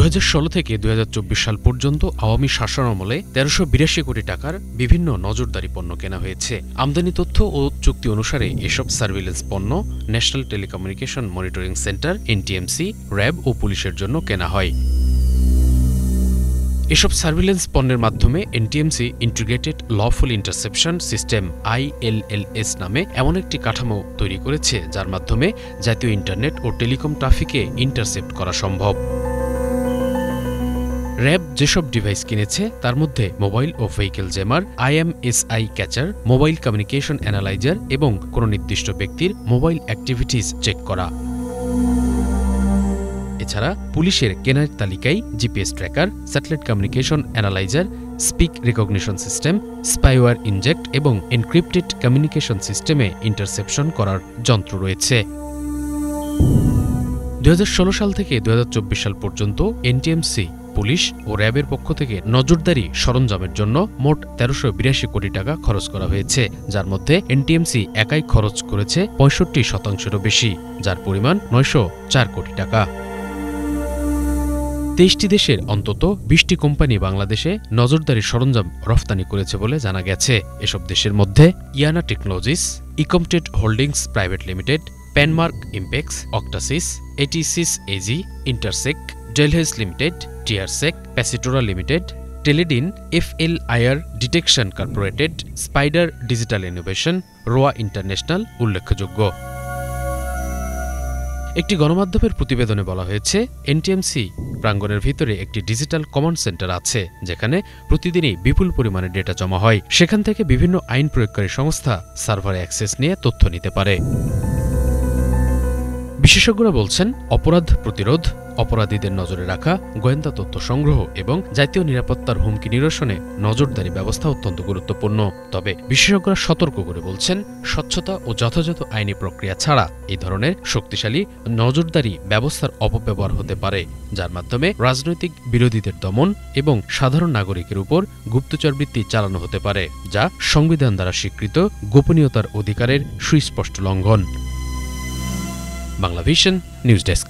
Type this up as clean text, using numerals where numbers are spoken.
2016 থেকে 2024 সাল পর্যন্ত আওয়ামী শাসনামলে 1382 কোটি টাকার বিভিন্ন নজরদারি পণ্য কেনা হয়েছে। আমদানি তথ্য ও চুক্তি অনুসারে এসব সার্ভিলেন্স পণ্য national telecommunication monitoring centre NTMC, RAB ও পুলিশের জন্য কেনা হয়। এসব সার্ভিলেন্স পণ্যের মাধ্যমে NTMC integrated lawful interception system ILLS নামে এমন একটি কাঠামো তৈরি করেছে যার মাধ্যমে জাতীয় ইন্টারনেট ও টেলিকম ট্রাফিকে ইন্টারসেপ্ট করা সম্ভব। র্যাব যেসব ডিভাইস কিনেছে তার মধ্যে মোবাইল ও vehicle jammer, IMSI catcher, mobile communication analyser এবং কোনো নির্দিষ্ট ব্যক্তির মোবাইল অ্যাক্টিভিটিস চেক করা। এছাড়া পুলিশের কেনার তালিকায় GPS tracker, satellite communication analyser, speak recognition system, spyware inject এবং এনক্রিপ্টেড কমিউনিকেশন সিস্টেমে ইন্টারসেপশন করার যন্ত্র রয়েছে। 2016 সাল থেকে 2024 সাল পর্যন্ত এনটিএমসি, পুলিশ ও র্যাবের পক্ষ থেকে নজরদারি সরঞ্জামের জন্য মোট 1382 কোটি টাকা খরচ করা হয়েছে, যার মধ্যে এনটিএমসি একাই খরচ করেছে 65%-এরও বেশি, যার পরিমাণ 904 কোটি টাকা। 23টি দেশের অন্তত 20টি কোম্পানি বাংলাদেশে নজরদারি সরঞ্জাম রফতানি করেছে বলে জানা গেছে। এসব দেশের মধ্যে ইয়ানা টেকনোলজিস, ইকমটেড holdings private limited, Penmark Impex, Octasys, এটিসিস এজি, ইন্টারসেক, ডেলহেস লিমিটেড, টিয়ারসেক, Passitora limited, Teledyne, FLIR detection corporated, spider digital innovation, Roya international উল্লেখযোগ্য। একটি গণমাধ্যমের প্রতিবেদনে বলা হয়েছে, এনটিএমসি প্রাঙ্গণের ভিতরে একটি ডিজিটাল কমান্ড সেন্টার আছে যেখানে প্রতিদিনই বিপুল পরিমাণে ডেটা জমা হয়। সেখান থেকে বিভিন্ন আইন প্রয়োগকারী সংস্থা সার্ভারে অ্যাক্সেস নিয়ে তথ্য নিতে পারে। বিশেষজ্ঞরা বলছেন, অপরাধ প্রতিরোধ, অপরাধীদের নজরে রাখা, গোয়েন্দা তথ্য সংগ্রহ এবং জাতীয় নিরাপত্তার হুমকি নিরসনে নজরদারি ব্যবস্থা অত্যন্ত গুরুত্বপূর্ণ। তবে বিশেষজ্ঞরা সতর্ক করে বলছেন, স্বচ্ছতা ও যথাযথ আইনি প্রক্রিয়া ছাড়া এই ধরনের শক্তিশালী নজরদারি ব্যবস্থার অপব্যবহার হতে পারে, যার মাধ্যমে রাজনৈতিক বিরোধীদের দমন এবং সাধারণ নাগরিকের উপর গুপ্তচরবৃত্তি চালানো হতে পারে, যা সংবিধান দ্বারা স্বীকৃত গোপনীয়তার অধিকারের সুস্পষ্ট লঙ্ঘন। Banglavision news desk.